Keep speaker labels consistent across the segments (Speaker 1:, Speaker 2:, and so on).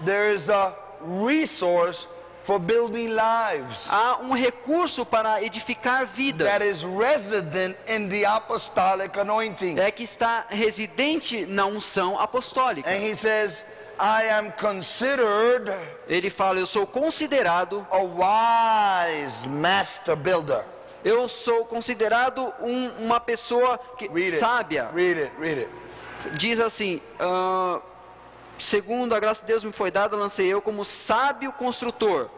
Speaker 1: There is a resource for building lives
Speaker 2: Há um recurso para edificar vidas.
Speaker 1: that is resident in the apostolic anointing.
Speaker 2: É que está residente na unção apostólica.
Speaker 1: And he says, I am considered
Speaker 2: Ele fala, eu sou considerado,
Speaker 1: a wise master builder.
Speaker 2: eu sou considerado uma pessoa sábia.
Speaker 1: Read it.
Speaker 2: Diz assim, segundo a graça de Deus me foi dada, lancei eu como sábio construtor.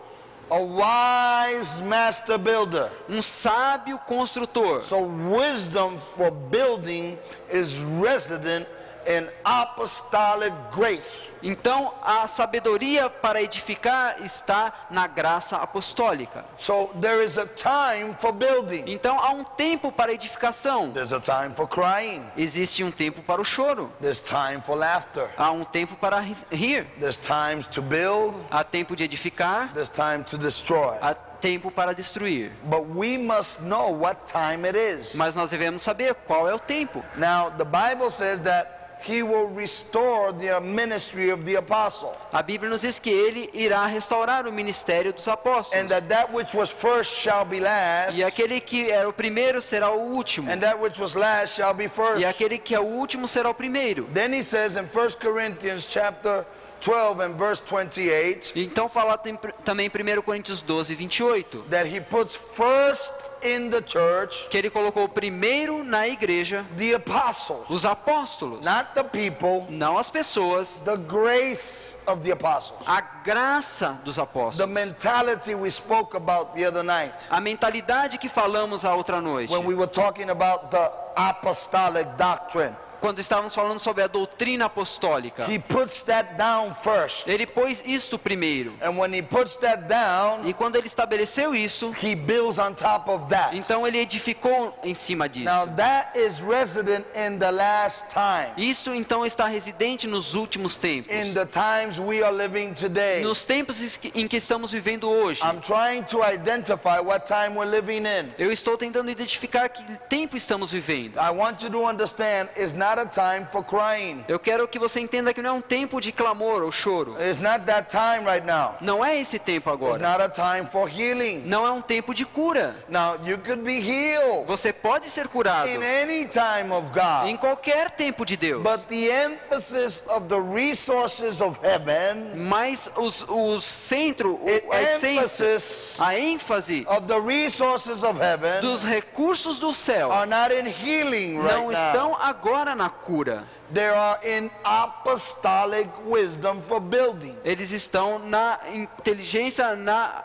Speaker 1: A wise master builder.
Speaker 2: Um sábio construtor.
Speaker 1: So wisdom for building is resident in apostolic grace.
Speaker 2: Então a sabedoria para edificar está na graça apostólica.
Speaker 1: So there is a time for building.
Speaker 2: Então há um tempo para edificação.
Speaker 1: There's a time for crying.
Speaker 2: Existe um tempo para o choro.
Speaker 1: There's time for laughter.
Speaker 2: Há um tempo para rir.
Speaker 1: There's times to build.
Speaker 2: Há tempo de edificar.
Speaker 1: There's time to destroy.
Speaker 2: Há tempo para destruir.
Speaker 1: But we must know what time it is.
Speaker 2: Mas nós devemos saber qual é o tempo.
Speaker 1: Now the Bible says that He will restore the ministry of the apostle.
Speaker 2: A Bíblia nos diz que ele irá restaurar o ministério dos apóstolos.
Speaker 1: And that which was first shall be last.
Speaker 2: E aquele que era o primeiro será o último.
Speaker 1: And that which was last shall be first.
Speaker 2: E aquele que é o último será o primeiro.
Speaker 1: Then he says in 1 Corinthians chapter 12 and verse 28.
Speaker 2: Então fala também em 1 Coríntios 12, 28.
Speaker 1: That he puts first in the church.
Speaker 2: Que ele colocou primeiro na igreja.
Speaker 1: The apostles.
Speaker 2: Os apóstolos.
Speaker 1: Not the people.
Speaker 2: Não as pessoas.
Speaker 1: The grace of the apostles.
Speaker 2: A graça dos apóstolos.
Speaker 1: The mentality we spoke about the other night.
Speaker 2: A mentalidade que falamos a outra noite.
Speaker 1: When we were talking about the apostolic doctrine.
Speaker 2: Quando estávamos falando sobre a doutrina apostólica.
Speaker 1: He puts that down first.
Speaker 2: Ele pôs isto primeiro.
Speaker 1: And when he puts that down,
Speaker 2: e quando ele estabeleceu isso,
Speaker 1: he builds on top of that.
Speaker 2: Então ele edificou em cima disso.
Speaker 1: Now that is resident in the last time.
Speaker 2: Isso então está residente nos últimos tempos.
Speaker 1: In the times we are living today.
Speaker 2: Nos tempos em que estamos vivendo hoje.
Speaker 1: I'm trying to identify what time we're living in.
Speaker 2: Eu estou tentando identificar que tempo estamos vivendo.
Speaker 1: I want you to understand it's not a time for crying.
Speaker 2: Eu quero que você entenda que não é um tempo de clamor ou choro.
Speaker 1: It's not that time right now.
Speaker 2: Não é esse tempo agora.
Speaker 1: It's not a time for healing.
Speaker 2: Não é um tempo de cura.
Speaker 1: Now you could be healed.
Speaker 2: Você pode ser curado.
Speaker 1: In any time of God.
Speaker 2: Em qualquer tempo de Deus.
Speaker 1: But the emphasis of the resources of heaven.
Speaker 2: Mas o centro, a essência, a ênfase
Speaker 1: of the resources of heaven
Speaker 2: dos recursos do céu
Speaker 1: are not in healing right
Speaker 2: não estão agora na cura.
Speaker 1: They are in apostolic wisdom for building.
Speaker 2: Eles estão na inteligência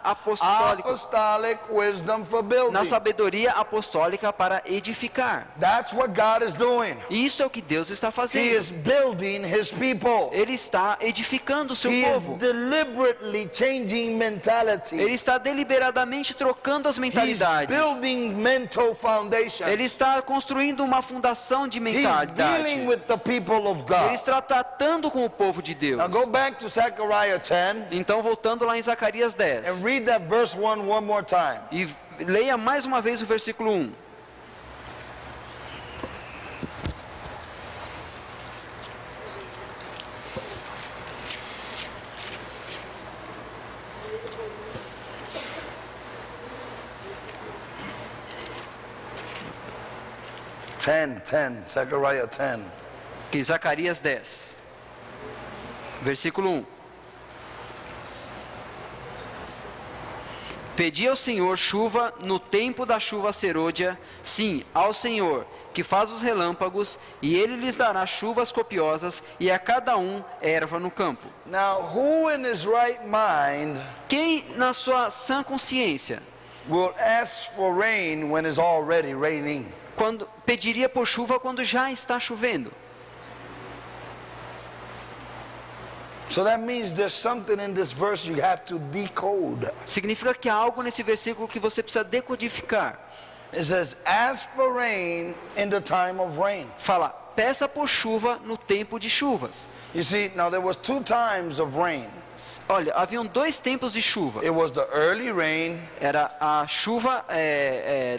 Speaker 2: apostólica.
Speaker 1: Apostolic wisdom for building.
Speaker 2: Na sabedoria apostólica para edificar.
Speaker 1: That's what God is doing.
Speaker 2: Isso é o que Deus está fazendo.
Speaker 1: He is building his people.
Speaker 2: Ele está edificando o seu povo.
Speaker 1: Is deliberately changing mentality.
Speaker 2: Ele está deliberadamente trocando as mentalidades.
Speaker 1: He's building mental foundation.
Speaker 2: Ele está construindo uma fundação de mentalidade.
Speaker 1: He's dealing with the people of God.
Speaker 2: Ele está tratando com o povo de Deus.
Speaker 1: Now go back to Zechariah 10.
Speaker 2: Então voltando lá em Zacarias 10.
Speaker 1: And read that verse 1 one more time.
Speaker 2: E leia mais uma vez o versículo 1.
Speaker 1: Zechariah 10.
Speaker 2: Que Zacarias 10. Versículo 1. Pedi ao Senhor chuva no tempo da chuva serôdia, sim, ao Senhor, que faz os relâmpagos, e ele lhes dará chuvas copiosas, e a cada um erva no campo.
Speaker 1: Now, who in his right mind
Speaker 2: quem na sua sã consciência
Speaker 1: will ask for rain when it's already raining?
Speaker 2: Quando pediria por chuva quando já está chovendo?
Speaker 1: So that means there's something in this verse you have to decode.
Speaker 2: Significa que há algo nesse versículo que você precisa decodificar.
Speaker 1: It says, ask for rain in the time of rain.
Speaker 2: Fala, peça por chuva no tempo de chuvas.
Speaker 1: You see, now there was 2 times of rain.
Speaker 2: Olha, haviam 2 tempos de chuva.
Speaker 1: It was the early rain.
Speaker 2: Era a chuva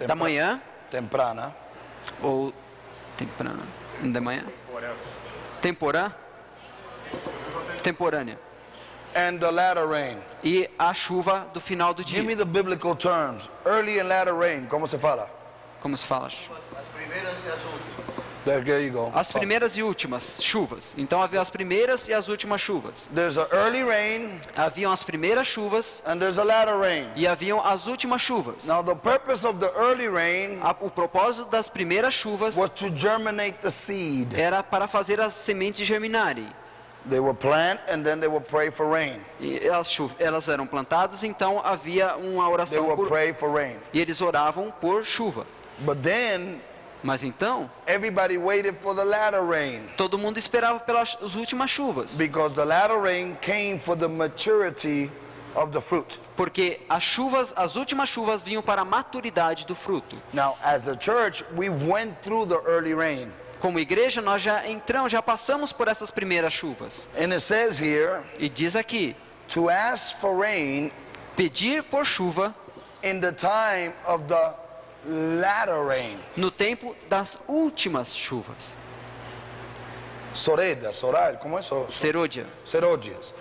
Speaker 2: da manhã.
Speaker 1: Temprana.
Speaker 2: Ou temprana, da manhã. Temporã. Temporânea.
Speaker 1: and the latter rain.
Speaker 2: e a chuva do final do
Speaker 1: Give me
Speaker 2: dia.
Speaker 1: the biblical terms. Early and latter rain. ¿Cómo se fala?
Speaker 2: Como se fala?
Speaker 3: As primeiras e as últimas.
Speaker 1: There you go.
Speaker 2: As primeiras e últimas chuvas. Então havia as primeiras e as últimas chuvas.
Speaker 1: There's an early rain
Speaker 2: Haviam as primeiras chuvas
Speaker 1: and there's a latter rain.
Speaker 2: e haviam as últimas chuvas.
Speaker 1: Now the purpose of the early rain
Speaker 2: O propósito das primeiras chuvas
Speaker 1: was to germinate the seed.
Speaker 2: era para fazer as sementes germinarem.
Speaker 1: They would plant and then they would pray for rain.
Speaker 2: E elas eram plantadas, então havia uma
Speaker 1: They
Speaker 2: oração
Speaker 1: would
Speaker 2: por,
Speaker 1: pray for rain.
Speaker 2: e eles oravam por chuva.
Speaker 1: But then
Speaker 2: Mas então,
Speaker 1: everybody waited for the latter rain
Speaker 2: todo mundo esperava pelas as últimas chuvas,
Speaker 1: because the latter rain came for the maturity of the fruit.
Speaker 2: porque as últimas chuvas vinham para a maturidade do fruto.
Speaker 1: Now, as a church, we went through the early rain.
Speaker 2: Como igreja, nós já passamos por essas primeiras chuvas.
Speaker 1: And it says here,
Speaker 2: E diz aqui,
Speaker 1: to ask for rain
Speaker 2: pedir por chuva
Speaker 1: in the time of the latter rain.
Speaker 2: no tempo das últimas chuvas.
Speaker 1: Soreda, sorar, como é isso?
Speaker 2: Serôdia.
Speaker 1: Serodias.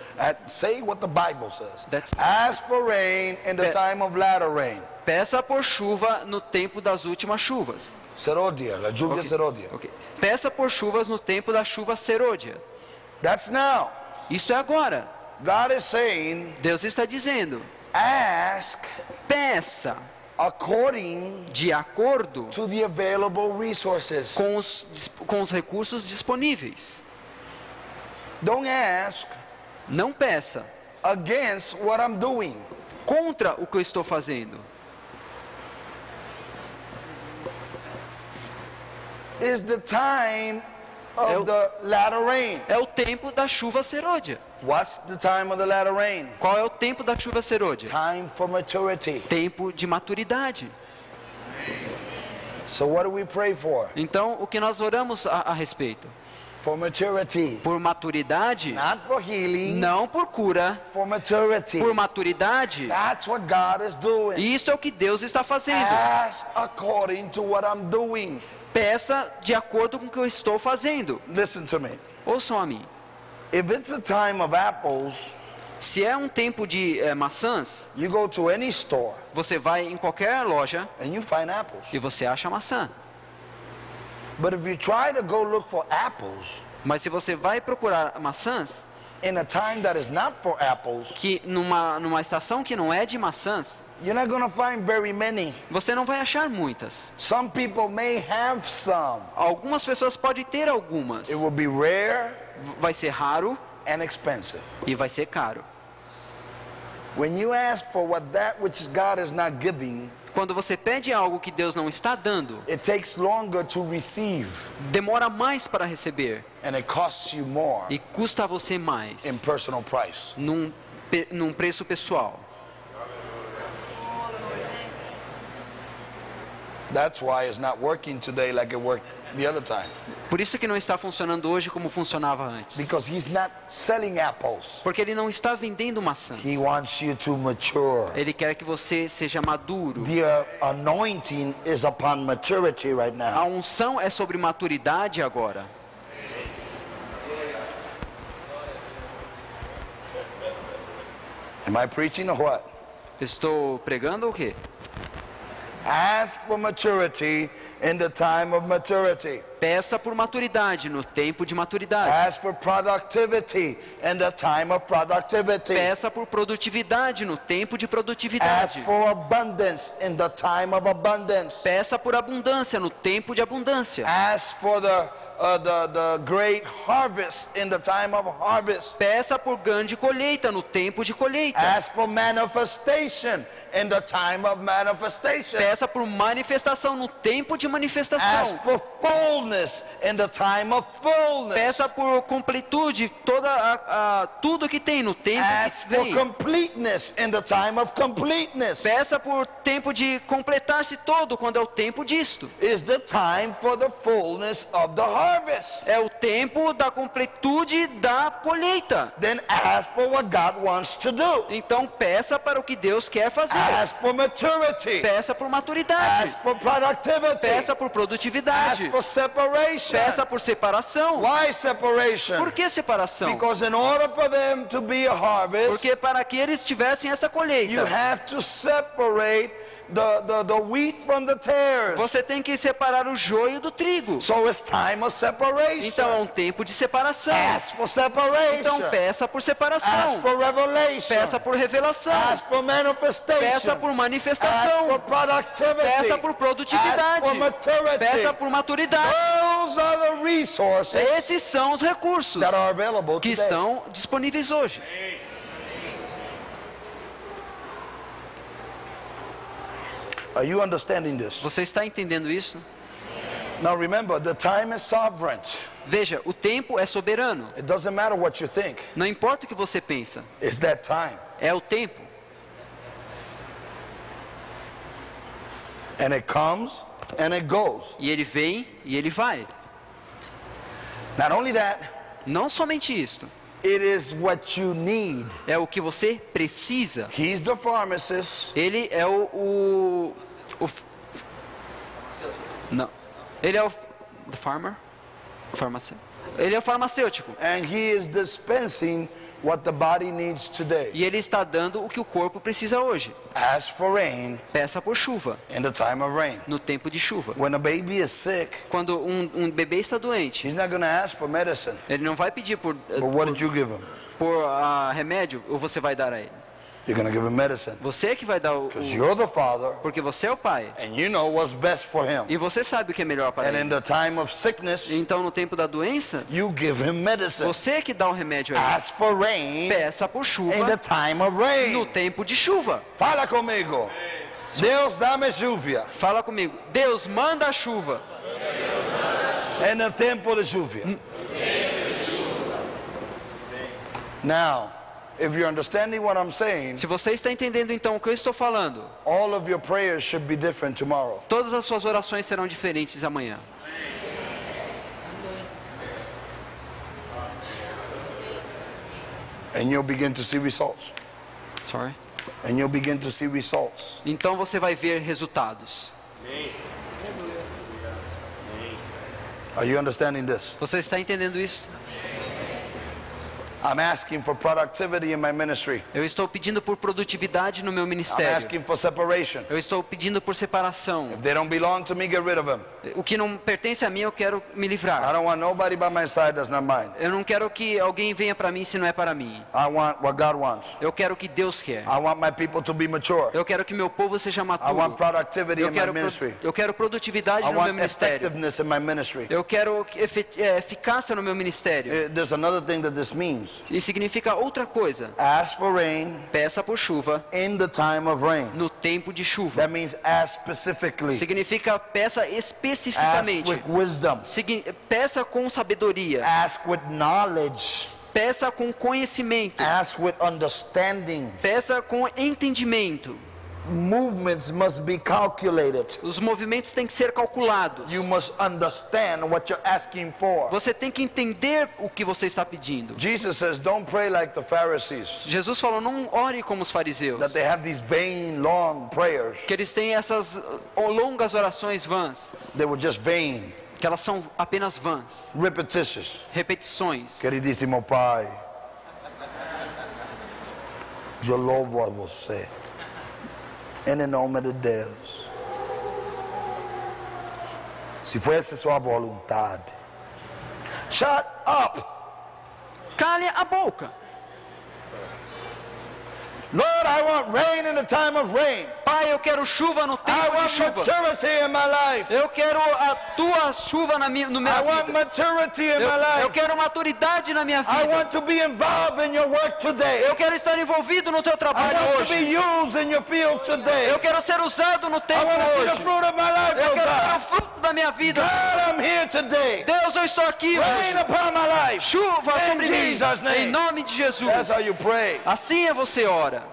Speaker 1: Say what the Bible says.
Speaker 2: That's-
Speaker 1: Ask for rain in the
Speaker 2: Pe-
Speaker 1: time of latter rain.
Speaker 2: Peça por chuva no tempo das últimas chuvas.
Speaker 1: Serodia, la lluvia
Speaker 2: Ok,
Speaker 1: serodia.
Speaker 2: ok. Peça por chuvas no tempo da chuva serôdia.
Speaker 1: That's now.
Speaker 2: Isso é agora.
Speaker 1: God is saying,
Speaker 2: Deus está dizendo,
Speaker 1: ask
Speaker 2: peça
Speaker 1: according
Speaker 2: de acordo
Speaker 1: to the available resources.
Speaker 2: com os recursos disponíveis.
Speaker 1: Don't ask
Speaker 2: Não peça
Speaker 1: against what I'm doing.
Speaker 2: contra o que eu estou fazendo.
Speaker 1: It's the time
Speaker 2: Eu-
Speaker 1: of the latter rain.
Speaker 2: É o tempo da chuva serôdia.
Speaker 1: What's the time of the latter rain?
Speaker 2: Qual é o tempo da chuva serôdia?
Speaker 1: Time for maturity.
Speaker 2: Tempo de maturidade.
Speaker 1: So what do we pray for?
Speaker 2: Então, o que nós oramos a respeito?
Speaker 1: For maturity.
Speaker 2: Por maturidade,
Speaker 1: Not for healing,
Speaker 2: não por cura,
Speaker 1: for maturity.
Speaker 2: por maturidade.
Speaker 1: That's what God is doing.
Speaker 2: E isso é o que Deus está fazendo.
Speaker 1: Ask according to what I'm doing.
Speaker 2: Peça de acordo com o que eu estou fazendo.
Speaker 1: Listen to me.
Speaker 2: Ouçam a mim.
Speaker 1: If it's a time of apples,
Speaker 2: Se é um tempo de maçãs,
Speaker 1: you go to any store
Speaker 2: você vai em qualquer loja
Speaker 1: and you find apples.
Speaker 2: e você acha maçã.
Speaker 1: But if you try to go look for apples
Speaker 2: Mas se você vai procurar maçãs,
Speaker 1: in a time that is not for apples,
Speaker 2: que numa estação que não é de maçãs,
Speaker 1: you're not going to find very many.
Speaker 2: você não vai achar muitas.
Speaker 1: Some people may have some.
Speaker 2: Algumas pessoas podem ter algumas.
Speaker 1: It will be rare
Speaker 2: Vai ser raro
Speaker 1: and expensive.
Speaker 2: e vai ser caro.
Speaker 1: When you ask for what that which God is not giving,
Speaker 2: Quando você pede algo que Deus não está dando,
Speaker 1: it takes longer to receive
Speaker 2: demora mais para receber
Speaker 1: and it costs you more
Speaker 2: e custa a você mais
Speaker 1: in personal price.
Speaker 2: num preço pessoal.
Speaker 1: That's why it's not working today like it worked the other time.
Speaker 2: Por isso que não está funcionando hoje como funcionava antes.
Speaker 1: Because he's not selling apples.
Speaker 2: Porque ele não está vendendo maçãs.
Speaker 1: He wants you to mature.
Speaker 2: Ele quer que você seja maduro.
Speaker 1: The anointing is upon maturity right
Speaker 2: A
Speaker 1: now.
Speaker 2: unção é sobre maturidade agora.
Speaker 1: Am I preaching or what?
Speaker 2: Estou pregando o quê?
Speaker 1: Ask for maturity in the time of maturity.
Speaker 2: Peça por maturidade no tempo de maturidade.
Speaker 1: Ask for productivity in the time of productivity.
Speaker 2: Peça por produtividade no tempo de
Speaker 1: Ask
Speaker 2: produtividade.
Speaker 1: for abundance in the time of abundance.
Speaker 2: Peça por abundância no tempo de abundância.
Speaker 1: Ask for the great harvest in the time of harvest.
Speaker 2: Peça por grande colheita no tempo de colheita.
Speaker 1: Ask for manifestation in the time of manifestation.
Speaker 2: Peça por manifestação no tempo de manifestação.
Speaker 1: Ask for fullness in the time of fullness.
Speaker 2: Peça por completude tudo que tem no tempo
Speaker 1: Ask
Speaker 2: que
Speaker 1: for
Speaker 2: vem.
Speaker 1: completeness in the time of completeness.
Speaker 2: Peça por tempo de completar-se todo quando é o tempo disto.
Speaker 1: Is the time for the fullness of the harvest.
Speaker 2: É o tempo da completude da colheita.
Speaker 1: Then ask for what God wants to do.
Speaker 2: Então peça para o que Deus quer fazer.
Speaker 1: Ask for maturity.
Speaker 2: Peça por maturidade.
Speaker 1: Ask for productivity.
Speaker 2: Peça por
Speaker 1: Ask
Speaker 2: produtividade.
Speaker 1: for separation.
Speaker 2: Peça por separação.
Speaker 1: Why separation?
Speaker 2: Por que separação?
Speaker 1: Because in order for them to be a harvest,
Speaker 2: Porque para que eles tivessem essa
Speaker 1: you
Speaker 2: colheita,
Speaker 1: have to separate the wheat from the tares.
Speaker 2: você tem que separar o joio do trigo.
Speaker 1: So it's time of separation.
Speaker 2: Então é um tempo de separação.
Speaker 1: Ask for separation.
Speaker 2: Então peça por separação.
Speaker 1: Ask for revelation.
Speaker 2: Peça por revelação.
Speaker 1: Ask for manifestation.
Speaker 2: Peça por
Speaker 1: Ask
Speaker 2: manifestação.
Speaker 1: for productivity.
Speaker 2: Peça por produtividade.
Speaker 1: Ask for maturity.
Speaker 2: Peça por maturidade.
Speaker 1: Those are the resources
Speaker 2: Esses são os recursos
Speaker 1: that are available
Speaker 2: que
Speaker 1: today.
Speaker 2: estão disponíveis hoje.
Speaker 1: Are you understanding this?
Speaker 2: Você está entendendo isso?
Speaker 1: Now remember, the time is sovereign.
Speaker 2: Veja, o tempo é soberano.
Speaker 1: It doesn't matter what you think.
Speaker 2: Não importa o que você pensa,
Speaker 1: It's that time.
Speaker 2: é o tempo.
Speaker 1: And it comes and it goes.
Speaker 2: E ele vem e ele vai.
Speaker 1: Not only that,
Speaker 2: Não somente isto,
Speaker 1: it is what you need.
Speaker 2: é o que você precisa.
Speaker 1: He's the pharmacist.
Speaker 2: Ele é não. Ele é o the farmer, farmacêutico. Ele é o farmacêutico.
Speaker 1: And he is dispensing what the body needs today.
Speaker 2: E ele está dando o que o corpo precisa hoje.
Speaker 1: Ask for rain
Speaker 2: Peça por chuva,
Speaker 1: in the time of rain.
Speaker 2: no tempo de chuva.
Speaker 1: When a baby is sick,
Speaker 2: Quando um bebê está doente,
Speaker 1: he's not going to ask for medicine.
Speaker 2: ele não vai pedir por
Speaker 1: But what did you give him?
Speaker 2: remédio, ou você vai dar a ele.
Speaker 1: You're going to give him medicine.
Speaker 2: Você é que vai dar
Speaker 1: Because you're the father
Speaker 2: porque você é o pai.
Speaker 1: and you know what's best for him.
Speaker 2: E você sabe o que é melhor para
Speaker 1: And in
Speaker 2: ele.
Speaker 1: the time of sickness,
Speaker 2: Então, no tempo da doença,
Speaker 1: you give him medicine.
Speaker 2: você é que dá o remédio a ele.
Speaker 1: Ask for rain
Speaker 2: Peça por
Speaker 1: in the
Speaker 2: chuva
Speaker 1: time of
Speaker 2: no
Speaker 1: rain.
Speaker 2: tempo de chuva.
Speaker 1: Fala comigo. Deus dá-me chuva.
Speaker 2: Fala comigo. Deus manda a chuva
Speaker 1: É no tempo de chuva. Now, if you're understanding what I'm saying,
Speaker 2: Se você está entendendo então o que eu estou falando,
Speaker 1: all of your prayers should be different tomorrow.
Speaker 2: todas as suas orações serão diferentes amanhã.
Speaker 1: And you'll begin to see results.
Speaker 2: Sorry.
Speaker 1: And you'll begin to see results.
Speaker 2: Então você vai ver resultados.
Speaker 1: Are you understanding this?
Speaker 2: Você está entendendo isso?
Speaker 1: I'm asking for productivity in my ministry.
Speaker 2: Eu estou pedindo por produtividade no meu
Speaker 1: I'm
Speaker 2: ministério.
Speaker 1: asking for separation.
Speaker 2: Eu estou pedindo por separação.
Speaker 1: If they don't belong to me, get rid of them.
Speaker 2: O que não pertence a mim, eu quero me
Speaker 1: I
Speaker 2: livrar.
Speaker 1: don't want nobody by my side that's not mine.
Speaker 2: Eu não quero que alguém venha para mim se não é para mim.
Speaker 1: I want what God wants.
Speaker 2: Eu quero o que Deus quer.
Speaker 1: I want my people to be mature.
Speaker 2: Eu quero que meu povo seja
Speaker 1: I want
Speaker 2: maturo.
Speaker 1: productivity in my ministry.
Speaker 2: Eu quero produtividade
Speaker 1: I
Speaker 2: no meu
Speaker 1: want
Speaker 2: ministério.
Speaker 1: effectiveness in my ministry.
Speaker 2: Eu quero eficácia no meu ministério.
Speaker 1: There's another thing that this means.
Speaker 2: E significa outra coisa.
Speaker 1: Ask for rain
Speaker 2: Peça por chuva
Speaker 1: in the time of rain.
Speaker 2: no tempo de chuva.
Speaker 1: That means ask specifically.
Speaker 2: Significa peça
Speaker 1: Ask
Speaker 2: especificamente.
Speaker 1: with wisdom.
Speaker 2: Peça com sabedoria.
Speaker 1: Ask with knowledge.
Speaker 2: Peça com conhecimento.
Speaker 1: Ask with understanding.
Speaker 2: Peça com entendimento.
Speaker 1: Movements must be calculated.
Speaker 2: Os movimentos têm que ser calculados.
Speaker 1: You must understand what you're asking for.
Speaker 2: Você tem que entender o que você está pedindo.
Speaker 1: Jesus says, don't pray like the Pharisees,
Speaker 2: Jesus falou, não ore como os fariseus,
Speaker 1: that they have these vain, long prayers.
Speaker 2: que eles têm essas longas orações vãs,
Speaker 1: They were just vain,
Speaker 2: que elas são apenas vãs,
Speaker 1: repetitious.
Speaker 2: repetições.
Speaker 1: Queridíssimo Pai, eu louvo a você, em nome de Deus. Se fosse sua vontade. Shut up!
Speaker 2: Cale a boca.
Speaker 1: Lord, I want rain in the time of rain.
Speaker 2: Pai, eu quero chuva no
Speaker 1: I
Speaker 2: tempo de
Speaker 1: want
Speaker 2: chuva.
Speaker 1: maturity in my life.
Speaker 2: Eu quero a tua chuva no
Speaker 1: I
Speaker 2: minha
Speaker 1: want
Speaker 2: vida.
Speaker 1: maturity in my
Speaker 2: Eu
Speaker 1: life.
Speaker 2: quero maturidade na minha
Speaker 1: I
Speaker 2: vida.
Speaker 1: want to be involved in your work today.
Speaker 2: Eu quero estar envolvido no teu
Speaker 1: I
Speaker 2: trabalho
Speaker 1: want to
Speaker 2: hoje.
Speaker 1: be used in your field today.
Speaker 2: Eu quero ser usado no
Speaker 1: I
Speaker 2: tempo
Speaker 1: want to see the
Speaker 2: hoje.
Speaker 1: fruit of my life,
Speaker 2: Eu
Speaker 1: oh
Speaker 2: quero ver o
Speaker 1: God.
Speaker 2: fruto da minha vida.
Speaker 1: God, I'm here today.
Speaker 2: Deus, eu estou aqui
Speaker 1: Rain
Speaker 2: hoje.
Speaker 1: upon my life.
Speaker 2: Chuva
Speaker 1: In
Speaker 2: sobre mim.
Speaker 1: Jesus' name.
Speaker 2: Em nome de Jesus.
Speaker 1: That's how you pray.
Speaker 2: Assim é você ora.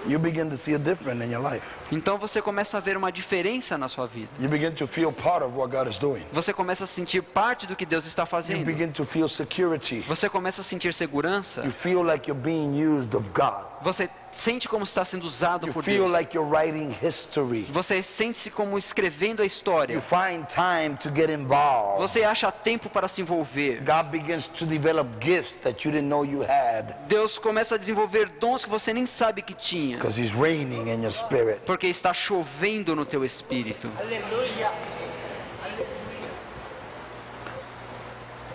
Speaker 1: You begin to see a difference in your life.
Speaker 2: Então você começa a ver uma diferença na sua vida.
Speaker 1: You begin to feel part of what God is doing.
Speaker 2: Você começa a sentir parte do que Deus está
Speaker 1: You
Speaker 2: fazendo.
Speaker 1: begin to feel security.
Speaker 2: Você começa a sentir segurança.
Speaker 1: You feel like you're being used of God.
Speaker 2: Você sente como está sendo usado
Speaker 1: You
Speaker 2: por
Speaker 1: feel
Speaker 2: Deus.
Speaker 1: like you're writing history.
Speaker 2: Você sente-se como escrevendo a história.
Speaker 1: You find time to get involved.
Speaker 2: Você acha tempo para se envolver.
Speaker 1: God begins to develop gifts that you didn't know you had
Speaker 2: Deus começa a desenvolver dons que você nem sabe que tinha.
Speaker 1: because He's reigning in your spirit.
Speaker 2: Porque está chovendo no teu espírito.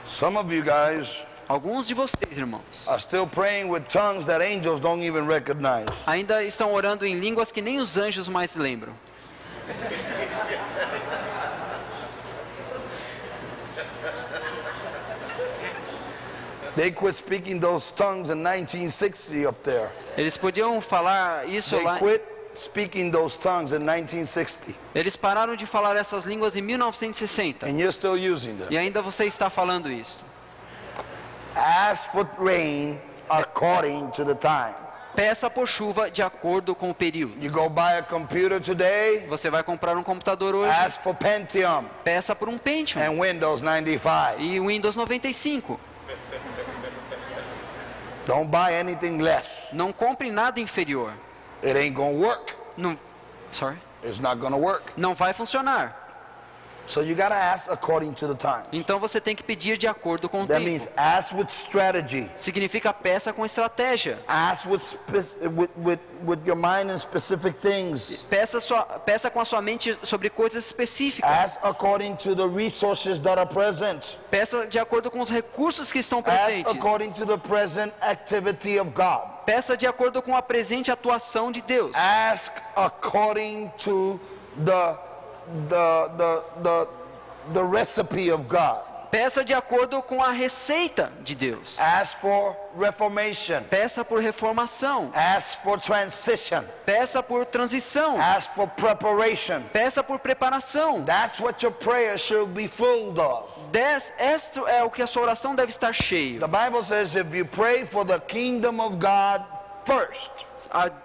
Speaker 1: Some of you guys
Speaker 2: Alguns de vocês, irmãos,
Speaker 1: are still praying with tongues that angels don't even recognize.
Speaker 2: ainda estão orando em línguas que nem os anjos mais lembram.
Speaker 1: They quit speaking those tongues in 1960 up there.
Speaker 2: Eles podiam falar isso
Speaker 1: They
Speaker 2: lá.
Speaker 1: quit speaking those tongues in 1960.
Speaker 2: Eles pararam de falar essas línguas em 1960.
Speaker 1: And you're still using them.
Speaker 2: E ainda você está falando isso.
Speaker 1: Ask for rain according to the time.
Speaker 2: Peça por chuva de acordo com o período.
Speaker 1: You go buy a computer today,
Speaker 2: Você vai comprar um computador hoje,
Speaker 1: ask for Pentium
Speaker 2: peça por um Pentium
Speaker 1: and Windows 95.
Speaker 2: e Windows 95.
Speaker 1: Don't buy anything less.
Speaker 2: Não compre nada inferior.
Speaker 1: It ain't gonna work.
Speaker 2: Não, sorry.
Speaker 1: It's not gonna work.
Speaker 2: Não vai funcionar.
Speaker 1: So you gotta ask according to the time.
Speaker 2: Então você tem que pedir de acordo com o
Speaker 1: That
Speaker 2: tempo.
Speaker 1: means ask with strategy.
Speaker 2: Significa peça com estratégia.
Speaker 1: Ask with your mind in specific things.
Speaker 2: Peça com a sua mente sobre coisas específicas.
Speaker 1: Ask according to the resources that are present.
Speaker 2: Peça de acordo com os recursos que estão
Speaker 1: Ask
Speaker 2: presentes.
Speaker 1: according to the present activity of God.
Speaker 2: Peça de acordo com a presente atuação de Deus.
Speaker 1: Ask according to the recipe of God.
Speaker 2: Peça de acordo com a receita de Deus.
Speaker 1: Ask for reformation.
Speaker 2: Peça por reformação.
Speaker 1: Ask for transition.
Speaker 2: Peça por transição.
Speaker 1: Ask for preparation.
Speaker 2: Peça por preparação.
Speaker 1: That's what your prayer should be full of.
Speaker 2: Este é o que a sua oração deve estar cheio.
Speaker 1: The Bible says if you pray for the kingdom of God first,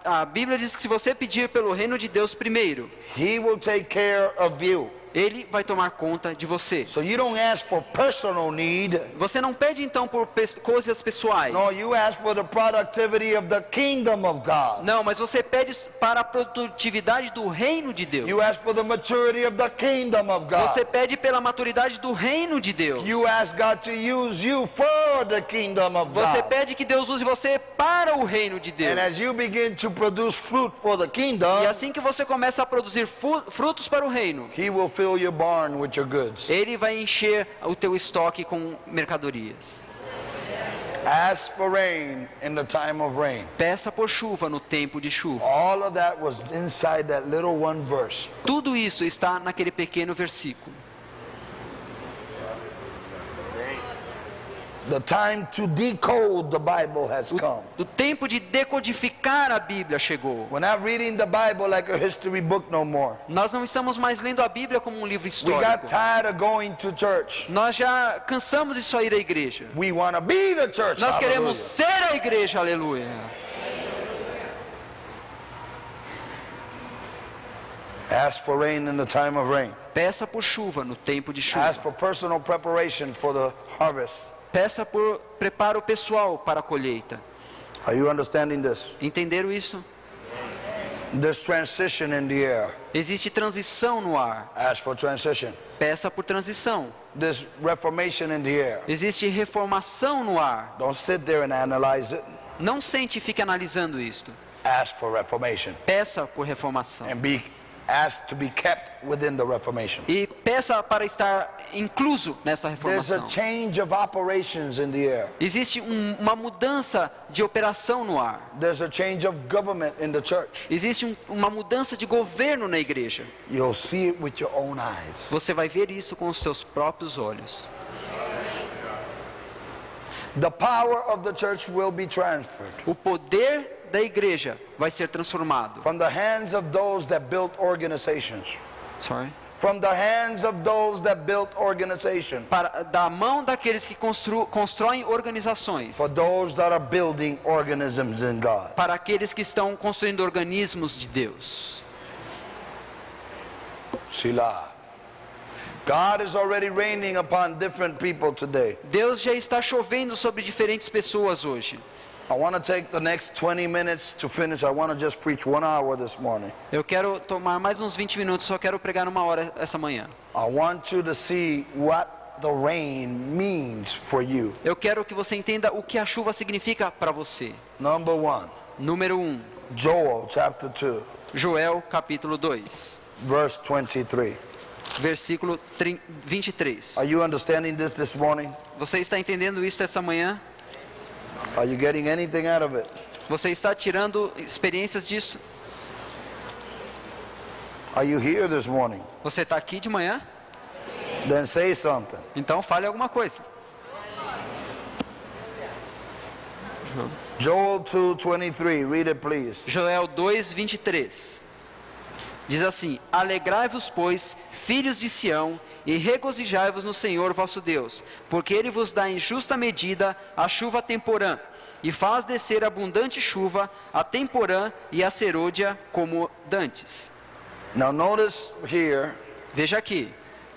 Speaker 2: A Bíblia diz que se você pedir pelo reino de Deus primeiro,
Speaker 1: He will take care of you.
Speaker 2: Ele vai tomar conta de você.
Speaker 1: So you don't ask for personal need.
Speaker 2: Você não pede então por coisas pessoais.
Speaker 1: No, you ask for the productivity of the kingdom of God.
Speaker 2: Não, mas você pede para a produtividade do reino de Deus.
Speaker 1: You ask for the maturity of the kingdom of God.
Speaker 2: Você pede pela maturidade do reino de Deus.
Speaker 1: You ask God to use you for the kingdom of
Speaker 2: Você
Speaker 1: God.
Speaker 2: pede que Deus use você para o reino de Deus.
Speaker 1: And as you begin to produce fruit for the kingdom,
Speaker 2: E assim que você começa a produzir frutos para o reino,
Speaker 1: He will fill your barn with your goods.
Speaker 2: Ele vai encher o teu estoque com mercadorias.
Speaker 1: Ask for rain in the time of rain.
Speaker 2: Peça por chuva no tempo de chuva.
Speaker 1: All of that was inside that little one verse.
Speaker 2: Tudo isso está naquele pequeno versículo.
Speaker 1: The time to decode the Bible has come.
Speaker 2: O tempo de decodificar a Bíblia chegou.
Speaker 1: We're not reading the Bible like a history book no more.
Speaker 2: Nós não estamos mais lendo a Bíblia como um livro
Speaker 1: We got
Speaker 2: histórico.
Speaker 1: tired of going to church.
Speaker 2: Nós já cansamos de só ir à igreja.
Speaker 1: We want to be the church.
Speaker 2: Nós queremos
Speaker 1: Hallelujah.
Speaker 2: ser a igreja, aleluia.
Speaker 1: Ask for rain in the time of rain.
Speaker 2: Peça por chuva no tempo de chuva.
Speaker 1: Ask for personal preparation for the harvest.
Speaker 2: Peça por preparo pessoal para a colheita.
Speaker 1: Are you understanding this?
Speaker 2: Entenderam isso?
Speaker 1: There's transition in the air.
Speaker 2: Existe transição no ar.
Speaker 1: Ask for transition.
Speaker 2: Peça por transição.
Speaker 1: There's reformation in the air.
Speaker 2: Existe reformação no ar.
Speaker 1: Don't sit there and analyze it.
Speaker 2: Não sente e fique analisando isto.
Speaker 1: Ask for reformation.
Speaker 2: Peça por reformação.
Speaker 1: And ask to be kept within the reformation.
Speaker 2: E peça para estar incluso nessa
Speaker 1: There's a
Speaker 2: reformação.
Speaker 1: change of operations in the air.
Speaker 2: Existe uma mudança de operação no ar.
Speaker 1: There's a change of government in the church.
Speaker 2: Existe uma mudança de governo na igreja.
Speaker 1: You'll see it with your own eyes.
Speaker 2: Você vai ver isso com os seus próprios olhos.
Speaker 1: The power of the church will be transferred
Speaker 2: O poder da igreja vai ser transformado.
Speaker 1: from the hands of those that built organizations.
Speaker 2: Sorry.
Speaker 1: From the hands of those that built organizations.
Speaker 2: Da mão daqueles que constroem organizações.
Speaker 1: For those that are building organisms in God.
Speaker 2: Para aqueles que estão construindo organismos de Deus.
Speaker 1: Selah. God is already raining upon different people today.
Speaker 2: Deus já está chovendo sobre diferentes pessoas hoje.
Speaker 1: I want to take the next 20 minutes to finish. I want to just preach 1 hour this morning.
Speaker 2: Eu quero tomar mais uns 20 minutos, só quero pregar 1 hora essa manhã.
Speaker 1: I want you to see what the rain means for you.
Speaker 2: Eu quero que você entenda o que a chuva significa para você.
Speaker 1: Number 1,
Speaker 2: Número 1,
Speaker 1: Joel chapter 2,
Speaker 2: Joel capítulo 2,
Speaker 1: verse 23.
Speaker 2: versículo 23.
Speaker 1: Are you understanding this morning?
Speaker 2: Você está entendendo isso esta manhã?
Speaker 1: Are you getting anything out of it?
Speaker 2: Você está tirando experiências disso?
Speaker 1: Are you here this morning?
Speaker 2: Você está aqui de manhã?
Speaker 1: Then say something.
Speaker 2: Então fale alguma coisa.
Speaker 1: Joel 2:23. Read it, please.
Speaker 2: Joel 2:23. Diz assim: Alegrai-vos, pois, filhos de Sião, e regozijai-vos no Senhor vosso Deus, porque Ele vos dá em justa medida a chuva temporã, e faz descer abundante chuva, a temporã e a serôdia como dantes.
Speaker 1: Now notice here
Speaker 2: Veja aqui,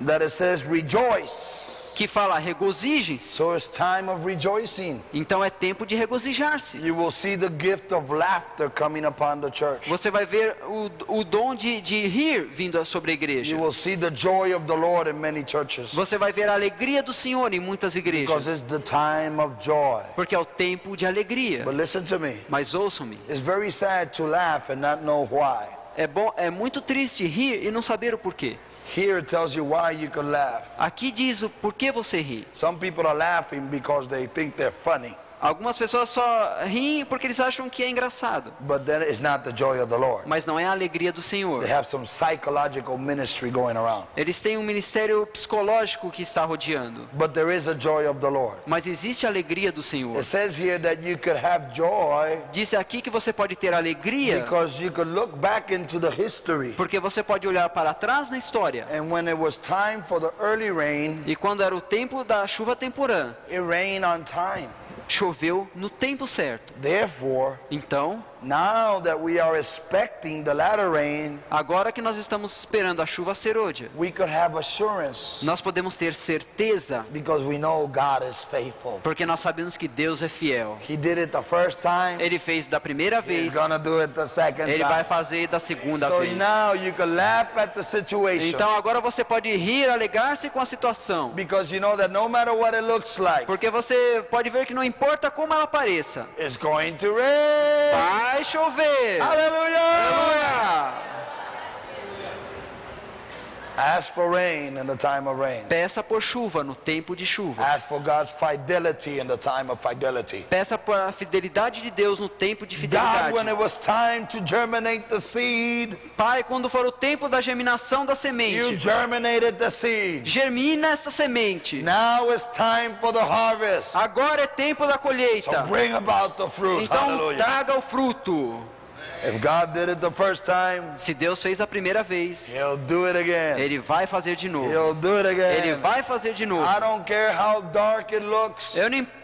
Speaker 1: that it says rejoice.
Speaker 2: que fala regozijem-se.
Speaker 1: So it's time of rejoicing.
Speaker 2: Então é tempo de regozijar-se.
Speaker 1: You will see the gift of laughter coming upon the church.
Speaker 2: Você vai ver o dom de rir vindo sobre a igreja.
Speaker 1: You will see the joy of the Lord in many churches.
Speaker 2: Você vai ver a alegria do Senhor em muitas
Speaker 1: Because
Speaker 2: igrejas.
Speaker 1: it's the time of joy.
Speaker 2: Porque é o tempo de alegria.
Speaker 1: But listen to me.
Speaker 2: Mas ouçam-me,
Speaker 1: It's very sad to laugh and not know why.
Speaker 2: é muito triste rir e não saber o porquê.
Speaker 1: Here it tells you why you can laugh.
Speaker 2: Aqui diz o porquê você ri.
Speaker 1: Some people are laughing because they think they're funny.
Speaker 2: Algumas pessoas só riem porque eles acham que é engraçado.
Speaker 1: But then it's not the joy of the Lord.
Speaker 2: Mas não é a alegria do Senhor.
Speaker 1: They have some psychological ministry going around.
Speaker 2: Eles têm um ministério psicológico que está rodeando.
Speaker 1: But there is a joy of the Lord.
Speaker 2: Mas existe a alegria do Senhor.
Speaker 1: It says here that you could have joy
Speaker 2: Diz aqui que você pode ter alegria
Speaker 1: because you could look back into the history.
Speaker 2: porque você pode olhar para trás na história.
Speaker 1: And when it was time for the early rain,
Speaker 2: E quando era o tempo da chuva temporã,
Speaker 1: it rained on time.
Speaker 2: choveu no tempo certo.
Speaker 1: Therefore,
Speaker 2: Então,
Speaker 1: now that we are expecting the latter rain,
Speaker 2: agora que nós estamos esperando a chuva serôdia,
Speaker 1: we could have assurance
Speaker 2: nós podemos ter certeza,
Speaker 1: because we know God is faithful.
Speaker 2: porque nós sabemos que Deus é fiel.
Speaker 1: He did it the first time.
Speaker 2: Ele fez da primeira
Speaker 1: He's
Speaker 2: vez,
Speaker 1: gonna do it the second
Speaker 2: Ele vai
Speaker 1: time.
Speaker 2: fazer da segunda
Speaker 1: So
Speaker 2: vez.
Speaker 1: now you can laugh at the situation
Speaker 2: Então agora você pode rir, alegrar-se com a situação,
Speaker 1: because you know that no matter what it looks like,
Speaker 2: porque você pode ver que não importa como ela pareça,
Speaker 1: it's going to rain.
Speaker 2: vai chover.
Speaker 1: Hallelujah!
Speaker 2: Aleluia!
Speaker 1: Ask for rain in the time of rain.
Speaker 2: Peça por chuva no tempo de chuva.
Speaker 1: Ask for God's fidelity in the time of fidelity.
Speaker 2: Peça por a fidelidade de Deus no tempo de
Speaker 1: God,
Speaker 2: fidelidade.
Speaker 1: when it was time to germinate the seed,
Speaker 2: Pai, quando for o tempo da germinação da
Speaker 1: you
Speaker 2: semente,
Speaker 1: germinated the seed.
Speaker 2: germina essa semente.
Speaker 1: Now it's time for the harvest.
Speaker 2: Agora é tempo da
Speaker 1: So
Speaker 2: colheita.
Speaker 1: bring about the fruit.
Speaker 2: Então
Speaker 1: Hallelujah.
Speaker 2: traga o fruto.
Speaker 1: If God did it the first time,
Speaker 2: Se Deus fez a primeira vez,
Speaker 1: He'll do it again.
Speaker 2: Ele vai fazer de novo.
Speaker 1: He'll do it
Speaker 2: Ele
Speaker 1: again.
Speaker 2: vai fazer de novo.
Speaker 1: I don't care how dark it looks.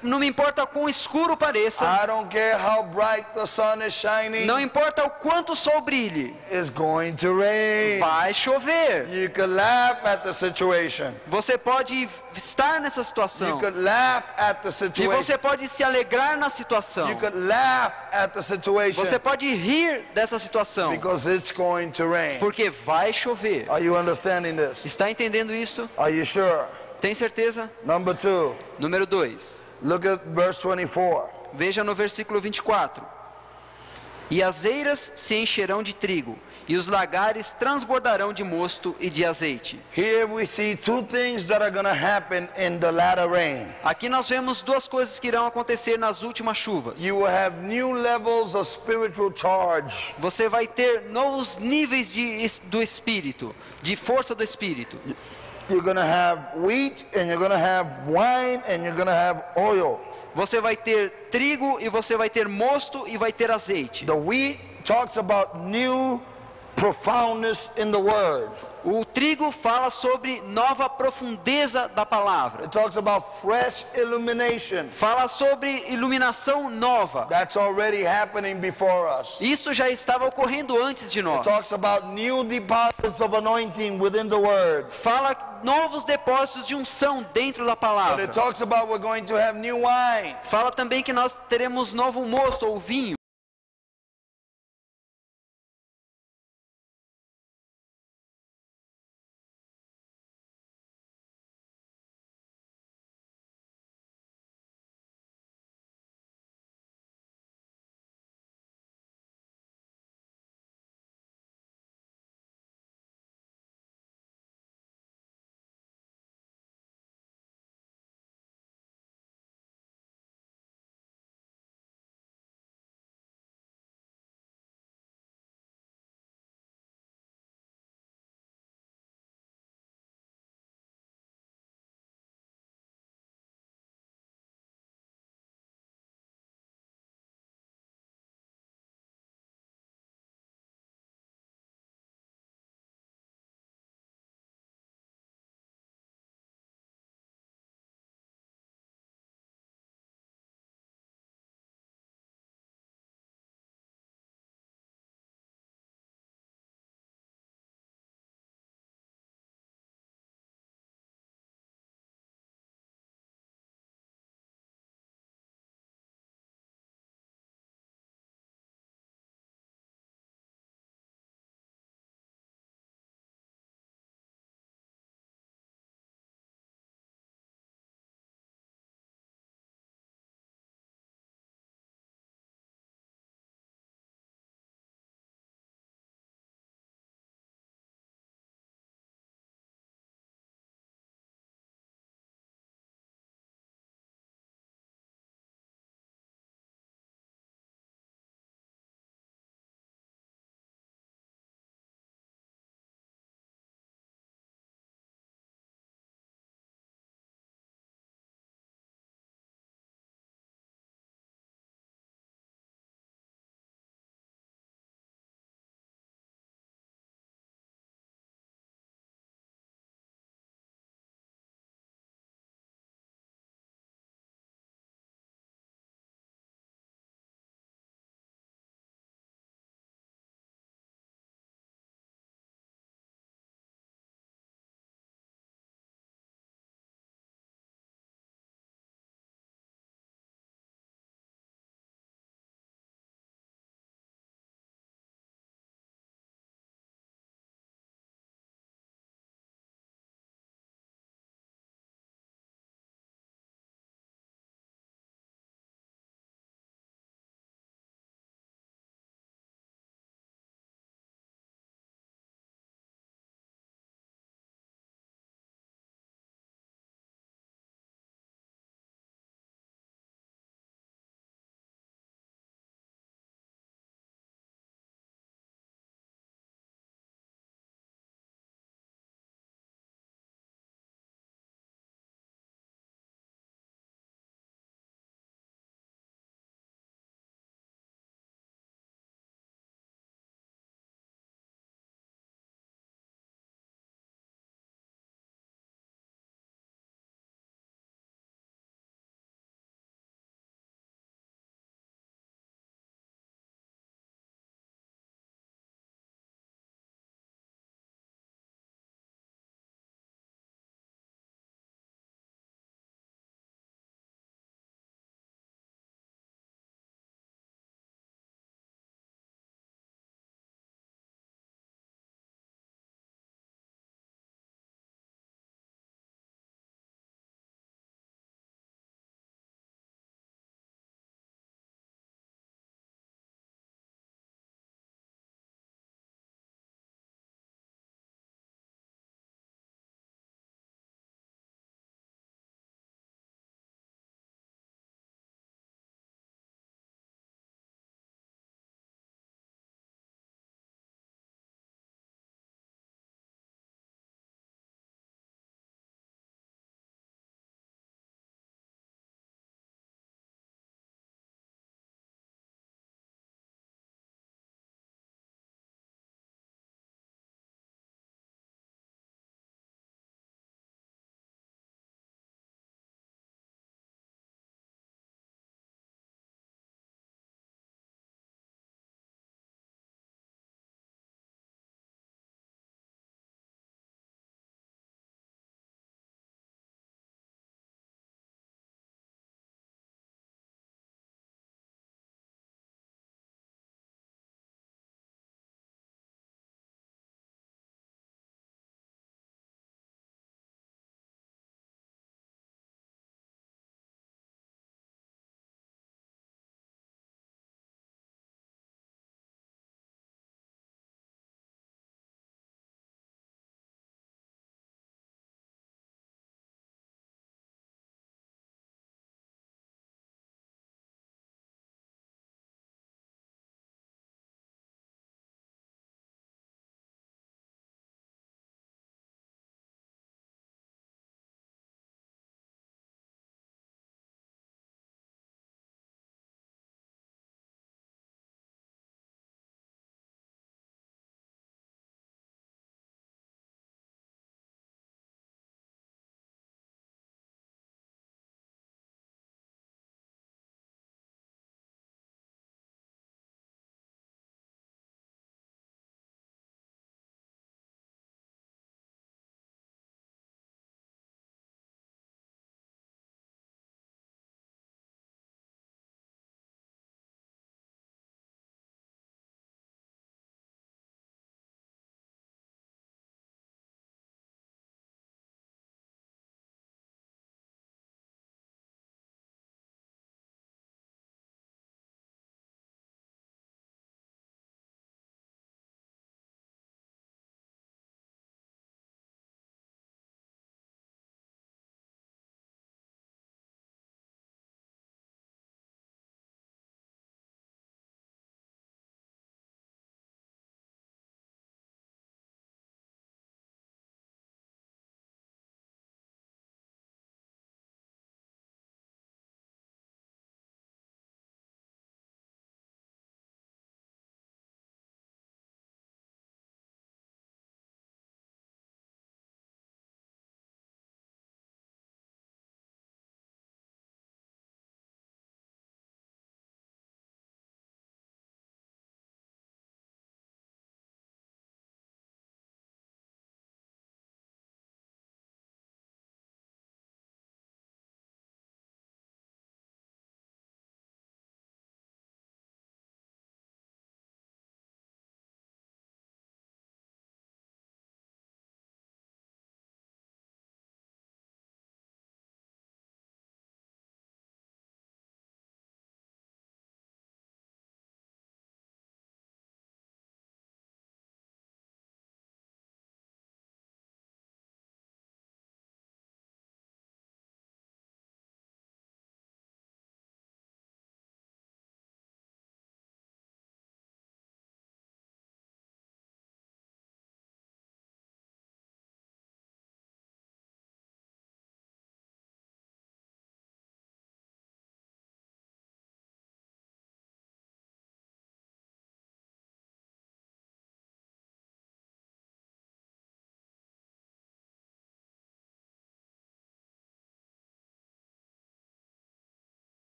Speaker 2: Não me importa quão escuro pareça.
Speaker 1: I don't care how bright the sun is shining.
Speaker 2: Não importa o quanto o sol brilhe.
Speaker 1: It's going to rain.
Speaker 2: Vai chover.
Speaker 1: You can laugh at the situation.
Speaker 2: Você pode estar nessa
Speaker 1: You
Speaker 2: situação.
Speaker 1: could laugh at the
Speaker 2: E
Speaker 1: situation.
Speaker 2: você pode se alegrar na situação.
Speaker 1: You could laugh at the situation
Speaker 2: Você pode rir dessa situação.
Speaker 1: because it's going to rain.
Speaker 2: Porque vai chover.
Speaker 1: Are you understanding this?
Speaker 2: Está entendendo isso?
Speaker 1: Are you sure?
Speaker 2: Tem certeza?
Speaker 1: Number 2.
Speaker 2: Número 2.
Speaker 1: Look at verse 24.
Speaker 2: Veja no versículo 24. E as eiras se encherão de trigo, e os lagares transbordarão de mosto e de azeite.
Speaker 1: Here we see two things that are going to happen in the latter rain.
Speaker 2: Aqui nós vemos duas coisas que irão acontecer nas últimas chuvas.
Speaker 1: You will have new levels of spiritual charge.
Speaker 2: Você vai ter novos níveis do Espírito, de força do Espírito.
Speaker 1: You're going to have wheat and you're going to have wine and you're going to have oil.
Speaker 2: Você vai ter trigo e você vai ter mosto e vai ter azeite.
Speaker 1: The wheat talks about new profoundness in the Word.
Speaker 2: O trigo fala sobre nova profundeza da palavra.
Speaker 1: It talks about fresh illumination.
Speaker 2: Fala sobre iluminação nova.
Speaker 1: That's already happening before us.
Speaker 2: Isso já estava ocorrendo antes de nós.
Speaker 1: It talks about new deposits of anointing within the Word.
Speaker 2: Fala novos depósitos de unção dentro da
Speaker 1: But
Speaker 2: palavra.
Speaker 1: it talks about we're going to have new wine.
Speaker 2: Fala também que nós teremos novo mosto ou vinho.